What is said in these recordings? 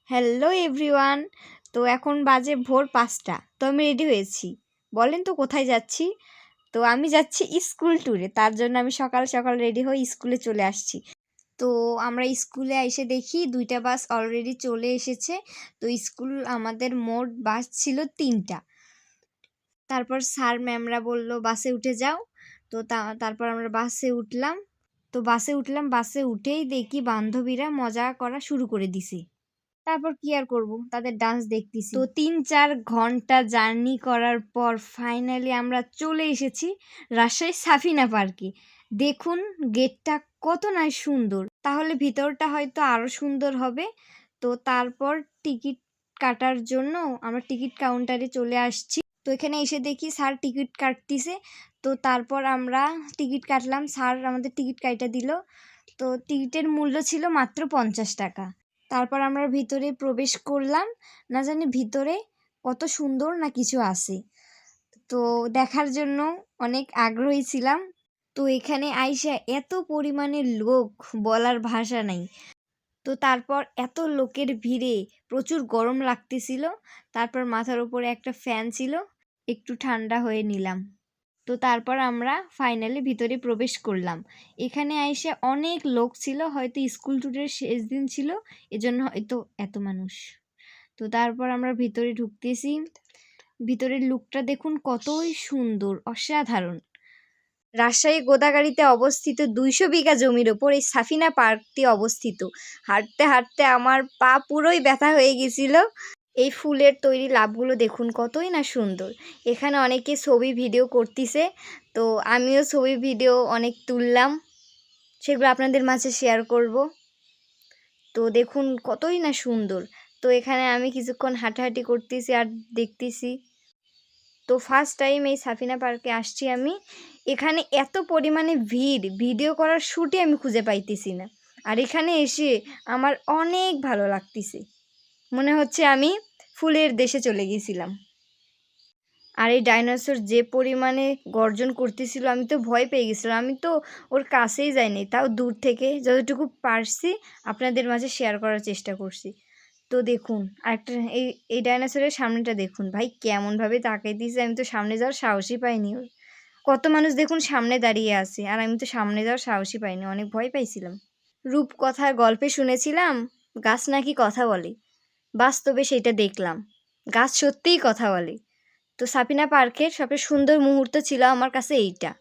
Hello everyone. তো এখন বাজে ভোর ৫টা। তো আমি রেডি হয়েছি। বলেন তো কোথায় যাচ্ছি? তো আমি যাচ্ছি স্কুল ট্যুরে। তার জন্য আমি সকাল সকাল রেডি হয়ে স্কুলে চলে আসছি। তো আমরা স্কুলে এসে দেখি ২টা বাস অলরেডি চলে এসেছে। তো স্কুল আমাদের মোট বাস ছিল ৩টা। তারপর স্যার ম্যামরা বলল বাসে উঠে যাও। তো তারপর আমরা বাসে উঠলাম। বাসে উঠেই দেখি বান্ধবীরা মজা করা শুরু করে দিছে। তারপর কি আর করব, তাদের ডান্স দেখতেছি। তো ৩-৪ ঘন্টা জার্নি করার পর ফাইনালি আমরা চলে এসেছি রাজশাহী সাফিনা পার্কে। দেখুন গেটটা কত না সুন্দর, তাহলে ভিতরটা হয়তো আরো সুন্দর হবে। তো তারপর টিকিট কাটার জন্য আমরা টিকিট কাউন্টারে চলে আসছি। তো এখানে এসে দেখি স্যার টিকিট কাটতিছে। তো তারপর আমরা টিকিট কাটলাম, স্যার আমাদের টিকিট কাইটা দিল। তো টিকিটের মূল্য ছিল মাত্র ৫০ টাকা। তারপর আমরা ভিতরে প্রবেশ করলাম। না জানি ভিতরে কত সুন্দর না কিছু আছে। তো দেখার জন্য অনেক আগ্রহী ছিলাম। তো এখানে আইসা এত পরিমাণে লোক, বলার ভাষা নাই। তো তারপর এত লোকের ভিড়ে প্রচুর গরম লাগতেছিল। তারপর মাথার উপরে একটা ফ্যান ছিল, একটু ঠান্ডা হয়ে নিলাম। তো তারপর আমরা ফাইনালি ভিতরে প্রবেশ করলাম। এখানে আইসে অনেক লোক ছিল, হয়তো স্কুল ট্যুরের শেষ দিন ছিল, এজন্য হয়তো এত মানুষ। তো তারপর আমরা ভিতরে ঢুকতেছি। ভিতরের লুকটা দেখুন কতই সুন্দর, অসাধারণ। রাজশাহী গোদাগাড়িতে অবস্থিত ২০০ বিঘা জমির ওপর এই সাফিনা পার্কটি অবস্থিত। হাঁটতে হাঁটতে আমার পা পুরোই ব্যথা হয়ে গেছিল। এই ফুলের তৈরি লাভগুলো দেখুন কতই না সুন্দর। এখানে অনেকে ছবি ভিডিও করতেছে। তো আমিও ছবি ভিডিও অনেক তুললাম, সেগুলো আপনাদের মাঝে শেয়ার করব। তো দেখুন কতই না সুন্দর। তো এখানে আমি কিছুক্ষণ হাঁটাহাঁটি করতেছি আর দেখতেছি। তো ফার্স্ট টাইম এই সাফিনা পার্কে আসছি আমি। এখানে এত পরিমাণে ভিড়, ভিডিও করার শ্যুটই আমি খুঁজে পাইতেছি না। আর এখানে এসে আমার অনেক ভালো লাগতেছে, মনে হচ্ছে আমি ফুলের দেশে চলে গেছিলাম। আর এই ডাইনোসর যে পরিমাণে গর্জন করতেছিল, আমি তো ভয় পেয়ে গেছিলাম। আমি তো ওর কাছেই যাইনি, তাও দূর থেকে যতটুকু পারছি আপনাদের মাঝে শেয়ার করার চেষ্টা করছি। তো দেখুন আরেকটা, এই ডাইনোসরের সামনেটা দেখুন ভাই কেমনভাবে তাকাইতেছে। আমি তো সামনে যাওয়ার সাহসই পাইনি ওর। কত মানুষ দেখুন সামনে দাঁড়িয়ে আছে, আর আমি তো সামনে যাওয়ার সাহসই পাইনি, অনেক ভয় পাইছিলাম। রূপকথার গল্পে শুনেছিলাম গাছ নাকি কথা বলে, বাস্তবে সেটা দেখলাম, গাছ সত্যিই কথা বলে। তো সাফিনা পার্কের সবচেয়ে সুন্দর মুহূর্ত ছিল আমার কাছে এইটা।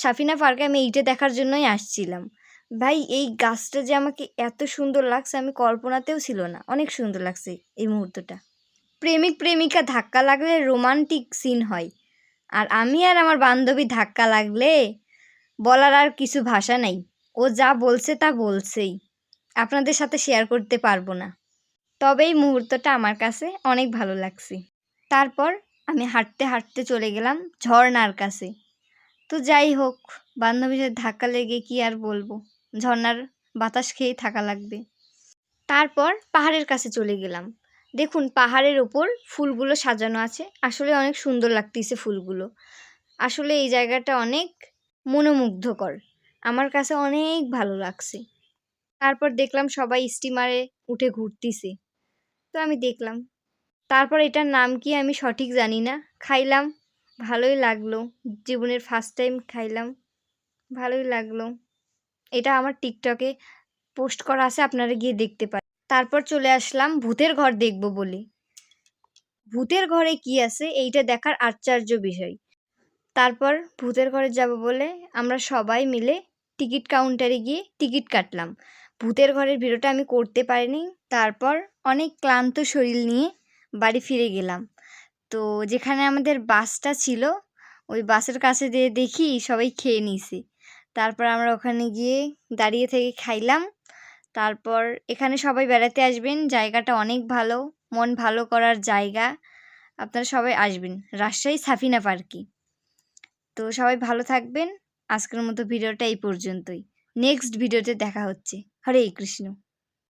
সাফিনা পার্কে আমি এইটা দেখার জন্যই আসছিলাম। ভাই এই গাছটা যে আমাকে এত সুন্দর লাগছে আমি কল্পনাতেও ছিল না, অনেক সুন্দর লাগছে এই মুহূর্তটা। প্রেমিক প্রেমিকা ধাক্কা লাগলে রোমান্টিক সিন হয়, আর আমি আর আমার বান্ধবী ধাক্কা লাগলে বলার আর কিছু ভাষা নাই। ও যা বলছে তা বলছেই, আপনাদের সাথে শেয়ার করতে পারবো না। তবে এই মুহূর্তটা আমার কাছে অনেক ভালো লাগছে। তারপর আমি হাঁটতে হাঁটতে চলে গেলাম ঝর্ণার কাছে। তো যাই হোক, বান্ধবীর সাথে ধাক্কা লেগে কি আর বলবো, ঝর্ণার বাতাস খেয়েই থাকা লাগবে। তারপর পাহাড়ের কাছে চলে গেলাম। দেখুন পাহাড়ের ওপর ফুলগুলো সাজানো আছে, আসলে অনেক সুন্দর লাগতেছে ফুলগুলো। আসলে এই জায়গাটা অনেক মনোমুগ্ধকর, আমার কাছে অনেক ভালো লাগছে। তারপর দেখলাম সবাই স্টিমারে উঠে ঘুরতেছে। তো আমি দেখলাম। তারপর এটার নাম কি আমি সঠিক জানি না, খাইলাম, ভালোই লাগলো। জীবনের ফার্স্ট টাইম খাইলাম, ভালোই লাগলো। এটা আমার টিকটকে পোস্ট করা আছে, আপনারা গিয়ে দেখতে পারেন। তারপর চলে আসলাম ভূতের ঘর দেখব বলে। ভূতের ঘরে কি আছে এইটা দেখার আশ্চর্য বিষয়। তারপর ভূতের ঘরে যাব বলে আমরা সবাই মিলে টিকিট কাউন্টারে গিয়ে টিকিট কাটলাম। ভূতের ঘরের ভিডিওটা আমি করতে পারিনি। তারপর অনেক ক্লান্ত শরীর নিয়ে বাড়ি ফিরে গেলাম। তো যেখানে আমাদের বাসটা ছিল ওই বাসের কাছে যেয়ে দেখি সবাই খেয়ে নিয়েছে। তারপর আমরা ওখানে গিয়ে দাঁড়িয়ে থেকে খাইলাম। তারপর এখানে সবাই বেড়াতে আসবেন, জায়গাটা অনেক ভালো, মন ভালো করার জায়গা। আপনারা সবাই আসবেন রাজশাহী সাফিনা পার্কে। তো সবাই ভালো থাকবেন। আজকের মতো ভিডিওটা এই পর্যন্তই। নেক্সট ভিডিওতে দেখা হচ্ছে। হরে কৃষ্ণ।